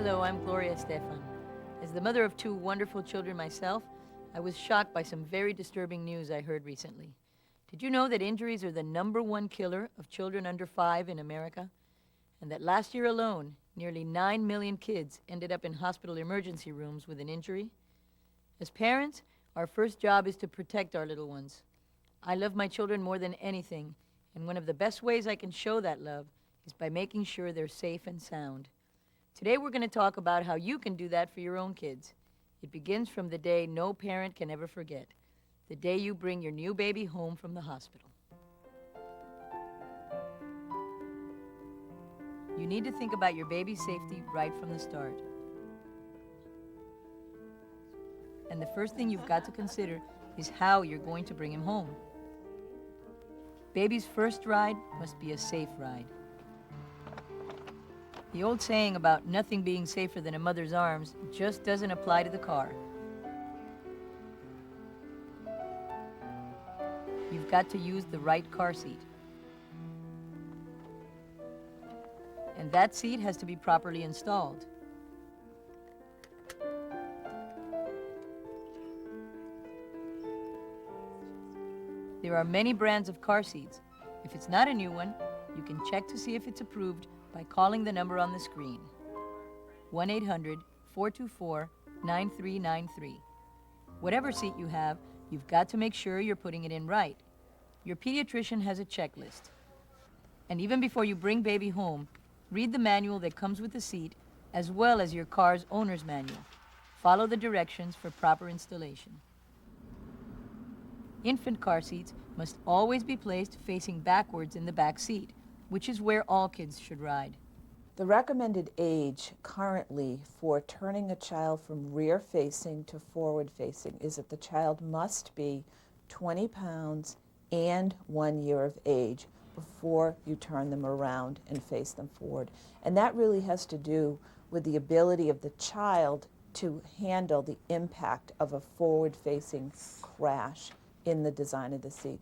Hello, I'm Gloria Estefan. As the mother of two wonderful children myself, I was shocked by some very disturbing news I heard recently. Did you know that injuries are the #1 killer of children under 5 in America? And that last year alone, nearly 9 million kids ended up in hospital emergency rooms with an injury? As parents, our first job is to protect our little ones. I love my children more than anything, and one of the best ways I can show that love is by making sure they're safe and sound. Today we're going to talk about how you can do that for your own kids. It begins from the day no parent can ever forget, the day you bring your new baby home from the hospital. You need to think about your baby's safety right from the start. And the first thing you've got to consider is how you're going to bring him home. Baby's first ride must be a safe ride. The old saying about nothing being safer than a mother's arms just doesn't apply to the car. You've got to use the right car seat. And that seat has to be properly installed. There are many brands of car seats. If it's not a new one, you can check to see if it's approved by calling the number on the screen, 1-800-424-9393. Whatever seat you have, you've got to make sure you're putting it in right. Your pediatrician has a checklist. And even before you bring baby home, read the manual that comes with the seat, as well as your car's owner's manual. Follow the directions for proper installation. Infant car seats must always be placed facing backwards in the back seat, which is where all kids should ride. The recommended age currently for turning a child from rear-facing to forward-facing is that the child must be 20 pounds and 1 year of age before you turn them around and face them forward. And that really has to do with the ability of the child to handle the impact of a forward-facing crash in the design of the seat.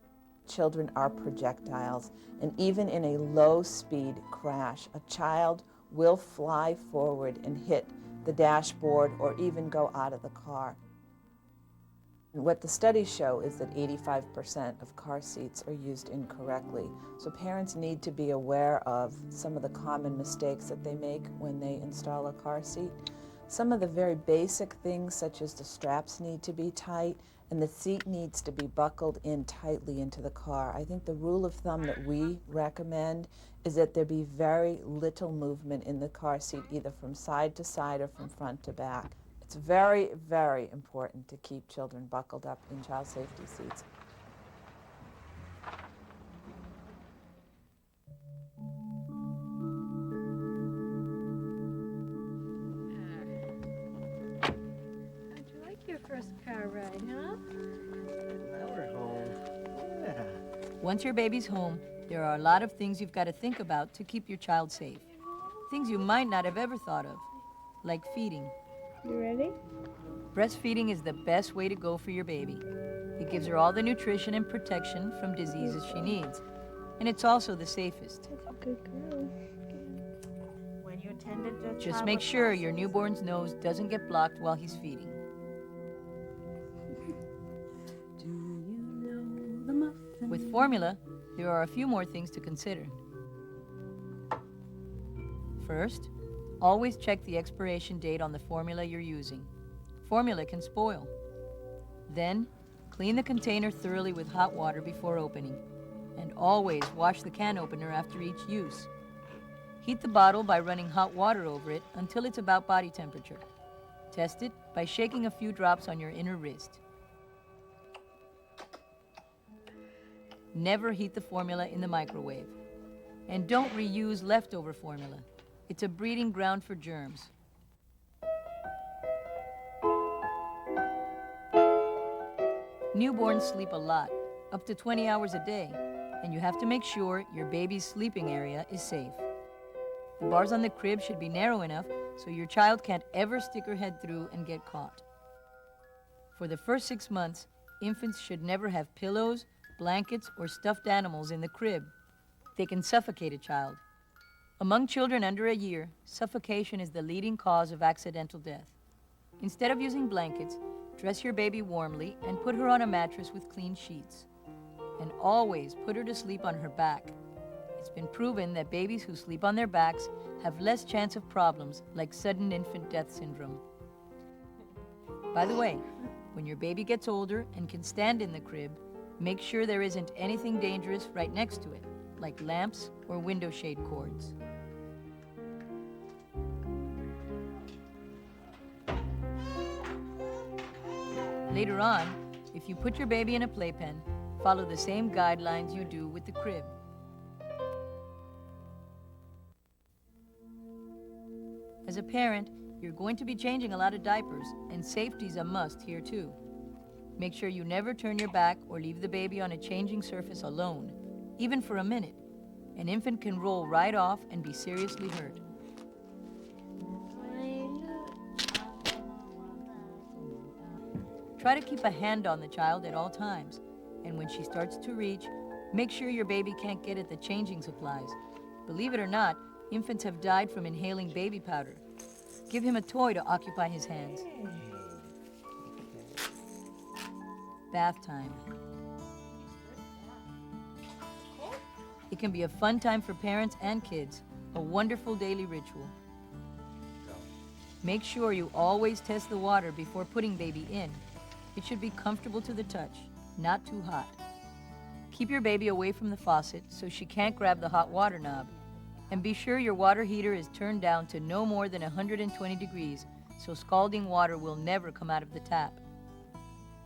Children are projectiles, and even in a low-speed crash, a child will fly forward and hit the dashboard or even go out of the car. And what the studies show is that 85% of car seats are used incorrectly. So parents need to be aware of some of the common mistakes that they make when they install a car seat. Some of the very basic things, such as the straps need to be tight and the seat needs to be buckled in tightly into the car. I think the rule of thumb that we recommend is that there be very little movement in the car seat, either from side to side or from front to back. It's very, very important to keep children buckled up in child safety seats. How'd you like your first car ride, huh? Now we're home. Yeah. Once your baby's home, there are a lot of things you've got to think about to keep your child safe. Things you might not have ever thought of, like feeding. You ready? Breastfeeding is the best way to go for your baby. It gives her all the nutrition and protection from diseases she needs. And it's also the safest. That's a good girl. When you attended the Just child make with sure breast- your newborn's nose doesn't get blocked while he's feeding. With formula, there are a few more things to consider. First, always check the expiration date on the formula you're using. Formula can spoil. Then, clean the container thoroughly with hot water before opening. And always wash the can opener after each use. Heat the bottle by running hot water over it until it's about body temperature. Test it by shaking a few drops on your inner wrist. Never heat the formula in the microwave. And don't reuse leftover formula. It's a breeding ground for germs. Newborns sleep a lot, up to 20 hours a day, and you have to make sure your baby's sleeping area is safe. The bars on the crib should be narrow enough so your child can't ever stick her head through and get caught. For the first 6 months, infants should never have pillows, blankets, or stuffed animals in the crib. They can suffocate a child. Among children under a year, suffocation is the leading cause of accidental death. Instead of using blankets, dress your baby warmly and put her on a mattress with clean sheets. And always put her to sleep on her back. It's been proven that babies who sleep on their backs have less chance of problems like sudden infant death syndrome. By the way, when your baby gets older and can stand in the crib, make sure there isn't anything dangerous right next to it, like lamps or window shade cords. Later on, if you put your baby in a playpen, follow the same guidelines you do with the crib. As a parent, you're going to be changing a lot of diapers, and safety's a must here too. Make sure you never turn your back or leave the baby on a changing surface alone, even for a minute. An infant can roll right off and be seriously hurt. Try to keep a hand on the child at all times, and when she starts to reach, make sure your baby can't get at the changing supplies. Believe it or not, infants have died from inhaling baby powder. Give him a toy to occupy his hands. Bath time. It can be a fun time for parents and kids, a wonderful daily ritual. Make sure you always test the water before putting baby in. It should be comfortable to the touch, not too hot. Keep your baby away from the faucet so she can't grab the hot water knob. And be sure your water heater is turned down to no more than 120 degrees so scalding water will never come out of the tap.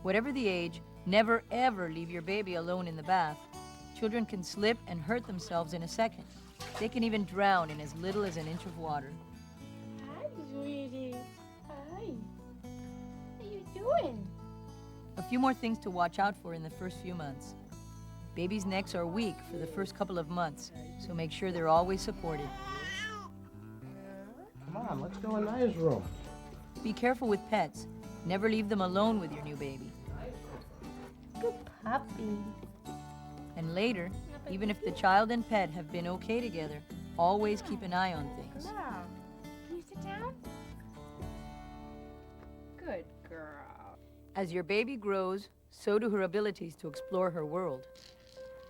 Whatever the age, never ever leave your baby alone in the bath. Children can slip and hurt themselves in a second. They can even drown in as little as an inch of water. Hi, sweetie. Hi. What are you doing? A few more things to watch out for in the first few months. Babies' necks are weak for the first couple of months, so make sure they're always supported. Come on, let's go in Naya's room. Be careful with pets. Never leave them alone with your new baby. Good puppy. And later, even if the child and pet have been okay together, always keep an eye on things. Come on. Can you sit down? Good girl. As your baby grows, so do her abilities to explore her world.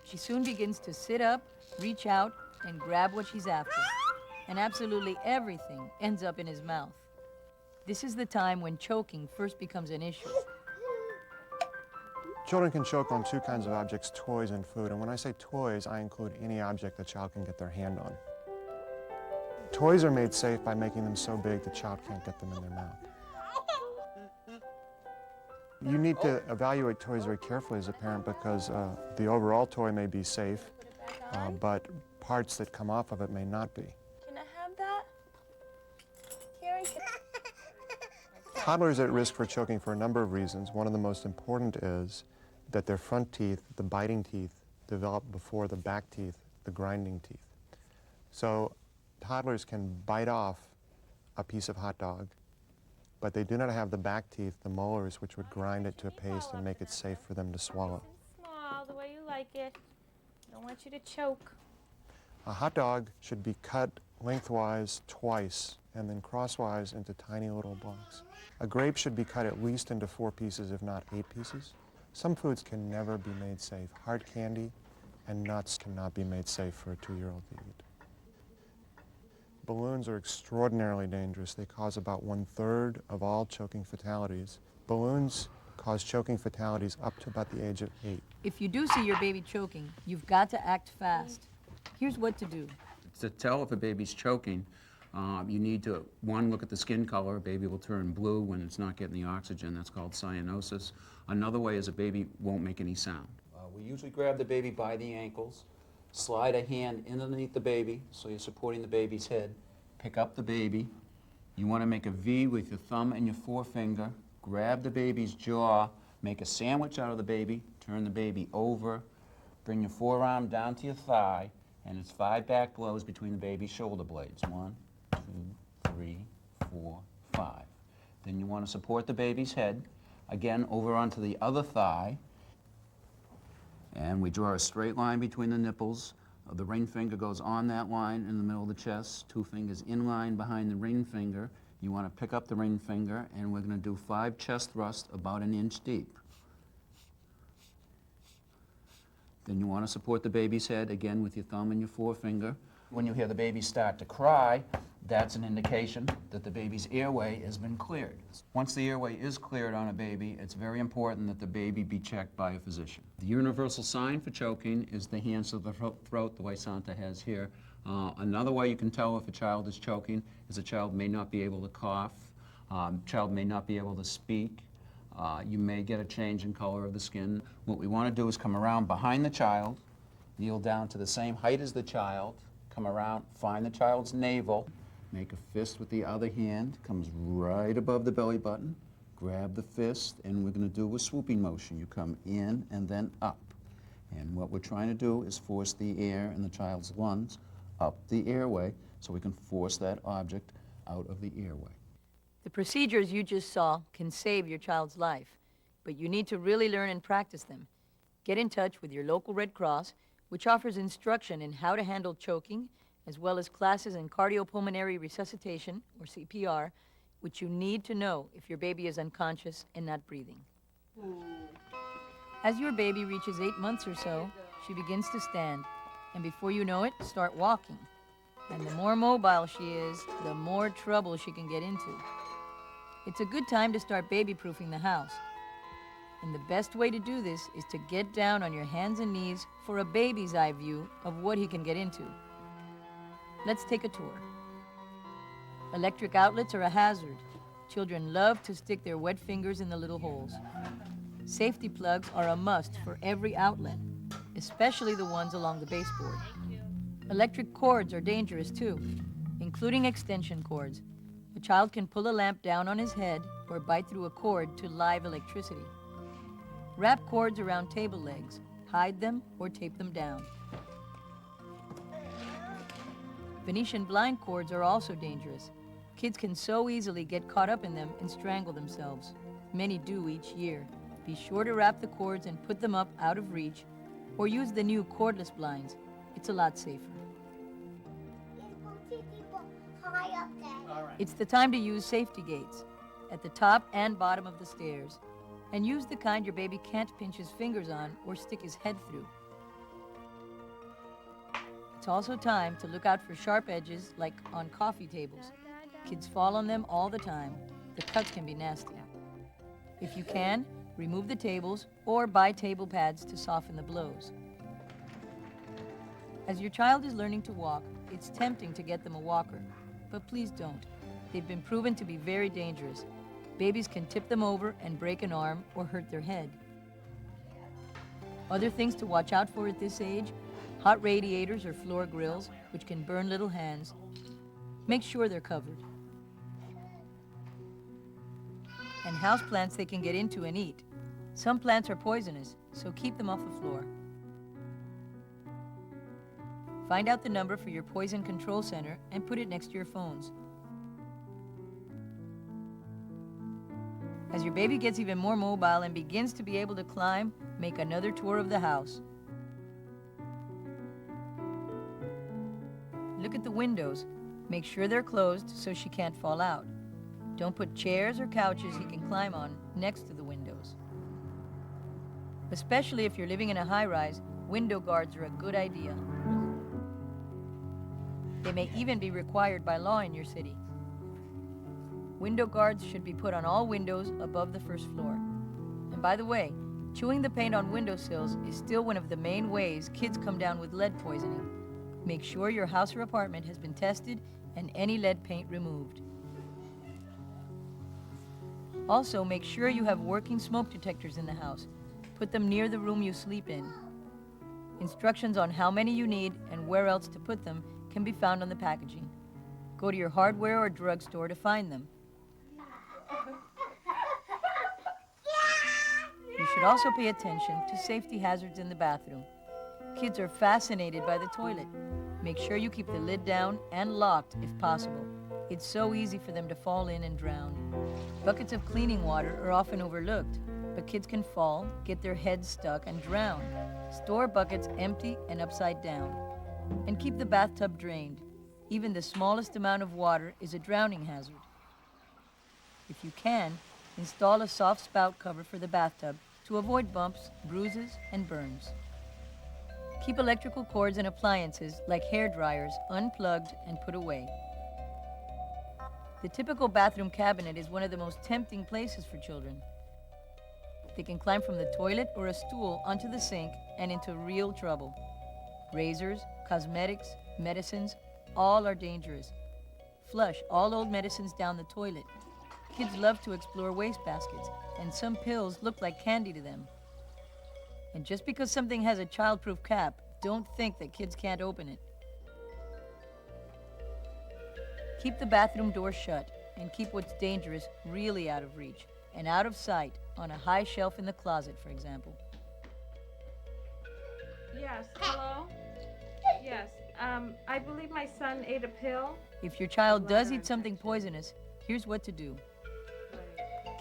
She soon begins to sit up, reach out, and grab what she's after. And absolutely everything ends up in his mouth. This is the time when choking first becomes an issue. Children can choke on two kinds of objects, toys and food. And when I say toys, I include any object the child can get their hand on. Toys are made safe by making them so big the child can't get them in their mouth. You need to evaluate toys very carefully as a parent because the overall toy may be safe, but parts that come off of it may not be. Can I have that? Here I go. Toddlers are at risk for choking for a number of reasons. One of the most important is that their front teeth, the biting teeth, develop before the back teeth, the grinding teeth. So toddlers can bite off a piece of hot dog, but they do not have the back teeth, the molars, which would grind it to a paste and make it safe for them to swallow. Small, the way you like it. Don't want you to choke. A hot dog should be cut lengthwise twice and then crosswise into tiny little blocks. A grape should be cut at least into 4 pieces, if not 8 pieces. Some foods can never be made safe. Hard candy and nuts cannot be made safe for a 2-year-old to eat. Balloons are extraordinarily dangerous. They cause about 1/3 of all choking fatalities. Balloons cause choking fatalities up to about the age of 8. If you do see your baby choking, you've got to act fast. Here's what to do. To tell if a baby's choking, you need to, one, look at the skin color. A baby will turn blue when it's not getting the oxygen. That's called cyanosis. Another way is a baby won't make any sound. We usually grab the baby by the ankles, slide a hand in underneath the baby, so you're supporting the baby's head. Pick up the baby. You want to make a V with your thumb and your forefinger. Grab the baby's jaw, make a sandwich out of the baby, turn the baby over, bring your forearm down to your thigh, and it's 5 back blows between the baby's shoulder blades. 1, 2, 3, 4, 5. Then you want to support the baby's head, again over onto the other thigh, and we draw a straight line between the nipples, The ring finger goes on that line in the middle of the chest, 2 fingers in line behind the ring finger. You want to pick up the ring finger, and we're going to do 5 chest thrusts about 1 inch deep. Then you want to support the baby's head, again with your thumb and your forefinger. When you hear the baby start to cry, that's an indication that the baby's airway has been cleared. Once the airway is cleared on a baby, it's very important that the baby be checked by a physician. The universal sign for choking is the hands to the throat, the way Santa has here. Another way you can tell if a child is choking is a child may not be able to cough, child may not be able to speak. You may get a change in color of the skin. What we want to do is come around behind the child, kneel down to the same height as the child, come around, find the child's navel, make a fist with the other hand, comes right above the belly button, grab the fist, and we're going to do a swooping motion. You come in and then up. And what we're trying to do is force the air in the child's lungs up the airway so we can force that object out of the airway. The procedures you just saw can save your child's life, but you need to really learn and practice them. Get in touch with your local Red Cross, which offers instruction in how to handle choking, as well as classes in cardiopulmonary resuscitation, or CPR, which you need to know if your baby is unconscious and not breathing. As your baby reaches 8 months or so, she begins to stand, and before you know it, start walking. And the more mobile she is, the more trouble she can get into. It's a good time to start baby-proofing the house. And the best way to do this is to get down on your hands and knees for a baby's eye view of what he can get into. Let's take a tour. Electric outlets are a hazard. Children love to stick their wet fingers in the little holes. Safety plugs are a must for every outlet, especially the ones along the baseboard. Electric cords are dangerous too, including extension cords. A child can pull a lamp down on his head or bite through a cord to live electricity. Wrap cords around table legs, hide them, or tape them down. Venetian blind cords are also dangerous. Kids can so easily get caught up in them and strangle themselves. Many do each year. Be sure to wrap the cords and put them up out of reach, or use the new cordless blinds. It's a lot safer. It's the time to use safety gates at the top and bottom of the stairs, and use the kind your baby can't pinch his fingers on or stick his head through. It's also time to look out for sharp edges like on coffee tables. Kids fall on them all the time. The cuts can be nasty. If you can, remove the tables or buy table pads to soften the blows. As your child is learning to walk, it's tempting to get them a walker, but please don't. They've been proven to be very dangerous. Babies can tip them over and break an arm or hurt their head. Other things to watch out for at this age: hot radiators or floor grills, which can burn little hands. Make sure they're covered. And houseplants they can get into and eat. Some plants are poisonous, so keep them off the floor. Find out the number for your poison control center and put it next to your phones. As your baby gets even more mobile and begins to be able to climb, make another tour of the house. Look at the windows. Make sure they're closed so she can't fall out. Don't put chairs or couches he can climb on next to the windows. Especially if you're living in a high-rise, window guards are a good idea. They may even be required by law in your city. Window guards should be put on all windows above the first floor. And by the way, chewing the paint on windowsills is still one of the main ways kids come down with lead poisoning. Make sure your house or apartment has been tested and any lead paint removed. Also, make sure you have working smoke detectors in the house. Put them near the room you sleep in. Instructions on how many you need and where else to put them can be found on the packaging. Go to your hardware or drugstore to find them. You should also pay attention to safety hazards in the bathroom. Kids are fascinated by the toilet. Make sure you keep the lid down and locked if possible. It's so easy for them to fall in and drown. Buckets of cleaning water are often overlooked, but kids can fall, get their heads stuck, and drown. Store buckets empty and upside down. And keep the bathtub drained. Even the smallest amount of water is a drowning hazard. If you can, install a soft spout cover for the bathtub to avoid bumps, bruises, and burns. Keep electrical cords and appliances like hair dryers unplugged and put away. The typical bathroom cabinet is one of the most tempting places for children. They can climb from the toilet or a stool onto the sink and into real trouble. Razors, cosmetics, medicines, all are dangerous. Flush all old medicines down the toilet. Kids love to explore wastebaskets, and some pills look like candy to them. And just because something has a child-proof cap, don't think that kids can't open it. Keep the bathroom door shut and keep what's dangerous really out of reach and out of sight on a high shelf in the closet, for example. Yes, hello? Yes, I believe my son ate a pill. If your child does eat something poisonous, here's what to do.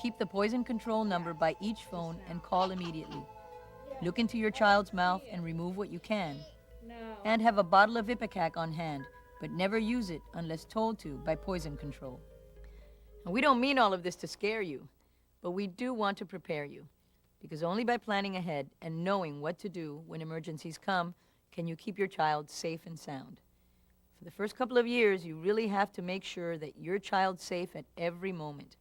Keep the poison control number by each phone and call immediately. Look into your child's mouth and remove what you can. No. And have a bottle of Ipecac on hand, but never use it unless told to by poison control. And we don't mean all of this to scare you, but we do want to prepare you, because only by planning ahead and knowing what to do when emergencies come can you keep your child safe and sound. For the first couple of years, you really have to make sure that your child's safe at every moment.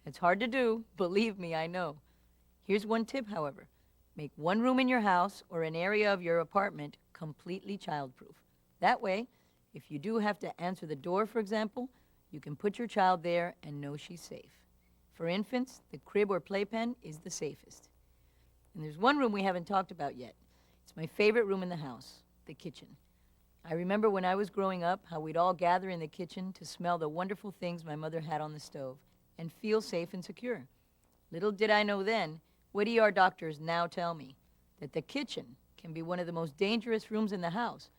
It's hard to do, believe me, I know. Here's one tip, however. Make one room in your house or an area of your apartment completely childproof. That way, if you do have to answer the door, for example, you can put your child there and know she's safe. For infants, the crib or playpen is the safest. And there's one room we haven't talked about yet. It's my favorite room in the house, the kitchen. I remember when I was growing up how we'd all gather in the kitchen to smell the wonderful things my mother had on the stove and feel safe and secure. Little did I know then, what ER doctors now tell me, that the kitchen can be one of the most dangerous rooms in the house,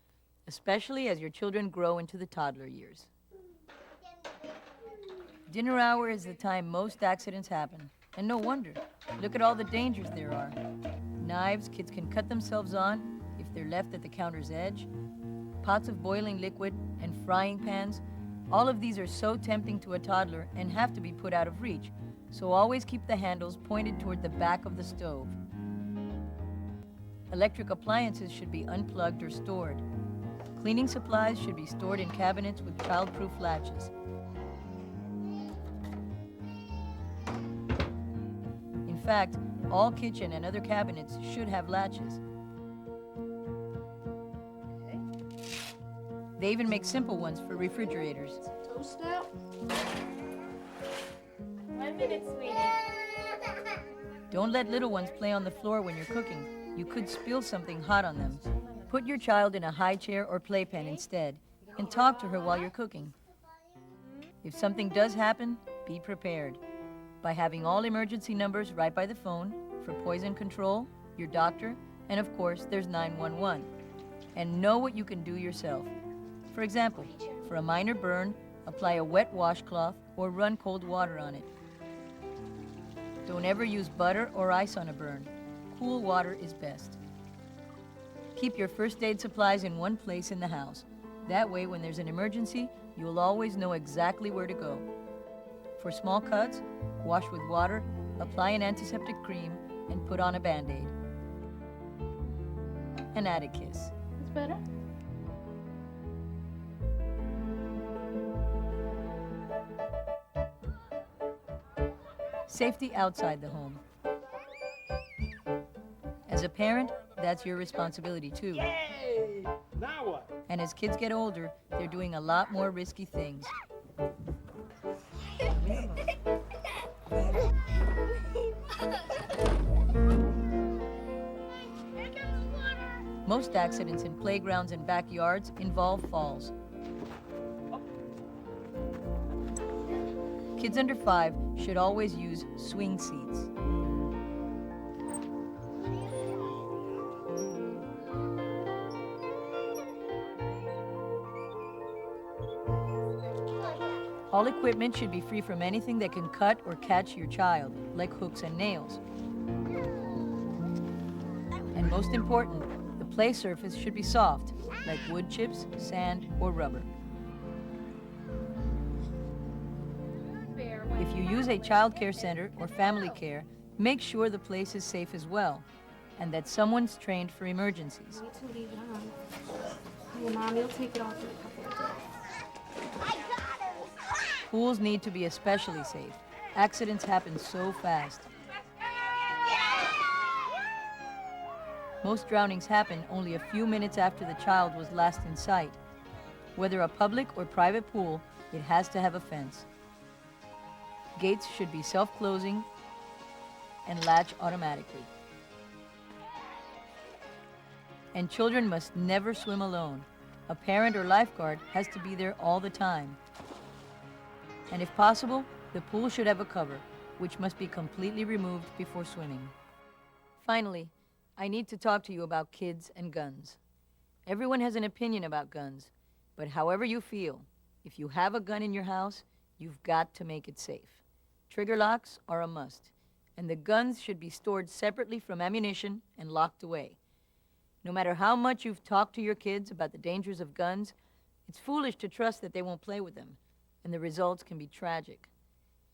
especially as your children grow into the toddler years. Dinner hour is the time most accidents happen, and no wonder. Look at all the dangers there are. Knives kids can cut themselves on if they're left at the counter's edge, pots of boiling liquid, and frying pans. All of these are so tempting to a toddler and have to be put out of reach, so always keep the handles pointed toward the back of the stove. Electric appliances should be unplugged or stored. Cleaning supplies should be stored in cabinets with child-proof latches. In fact, all kitchen and other cabinets should have latches. They even make simple ones for refrigerators. Toast out? 1 minute, sweetie. Don't let little ones play on the floor when you're cooking. You could spill something hot on them. Put your child in a high chair or playpen instead, and talk to her while you're cooking. If something does happen, be prepared by having all emergency numbers right by the phone for poison control, your doctor, and of course, there's 911. And know what you can do yourself. For example, for a minor burn, apply a wet washcloth or run cold water on it. Don't ever use butter or ice on a burn. Cool water is best. Keep your first aid supplies in one place in the house. That way, when there's an emergency, you'll always know exactly where to go. For small cuts, wash with water, apply an antiseptic cream, and put on a Band-Aid. And add a kiss. It's better? Safety outside the home. As a parent, that's your responsibility too. Yay! Now what? And as kids get older, they're doing a lot more risky things. Most accidents in playgrounds and backyards involve falls. Kids under 5 should always use swing seats. All equipment should be free from anything that can cut or catch your child, like hooks and nails. And most important, the play surface should be soft, like wood chips, sand, or rubber. If you use a child care center or family care, make sure the place is safe as well, and that someone's trained for emergencies. Need to leave it on. Your mom, you'll take it off in a couple of days. Pools need to be especially safe. Accidents happen so fast. Most drownings happen only a few minutes after the child was last in sight. Whether a public or private pool, it has to have a fence. Gates should be self-closing and latch automatically. And children must never swim alone. A parent or lifeguard has to be there all the time. And if possible, the pool should have a cover, which must be completely removed before swimming. Finally, I need to talk to you about kids and guns. Everyone has an opinion about guns, but however you feel, if you have a gun in your house, you've got to make it safe. Trigger locks are a must, and the guns should be stored separately from ammunition and locked away. No matter how much you've talked to your kids about the dangers of guns, it's foolish to trust that they won't play with them, and the results can be tragic.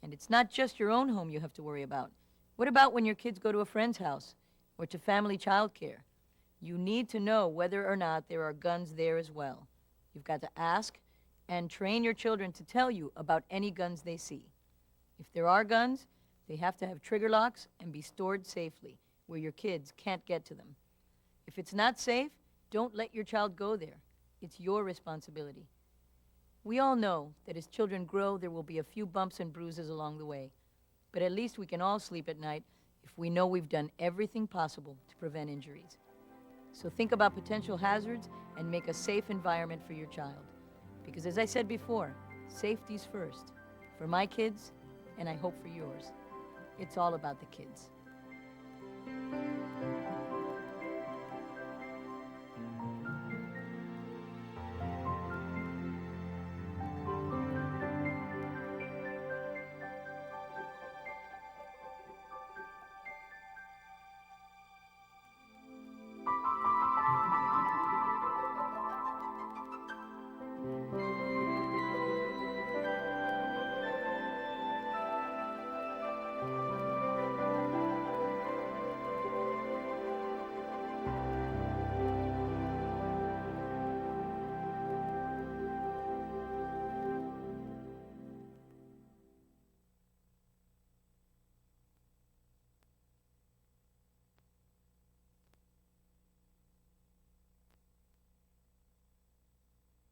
And it's not just your own home you have to worry about. What about when your kids go to a friend's house or to family child care? You need to know whether or not there are guns there as well. You've got to ask and train your children to tell you about any guns they see. If there are guns, they have to have trigger locks and be stored safely where your kids can't get to them. If it's not safe, don't let your child go there. It's your responsibility. We all know that as children grow, there will be a few bumps and bruises along the way. But at least we can all sleep at night if we know we've done everything possible to prevent injuries. So think about potential hazards and make a safe environment for your child. Because as I said before, safety's first. For my kids, and I hope for yours. It's all about the kids.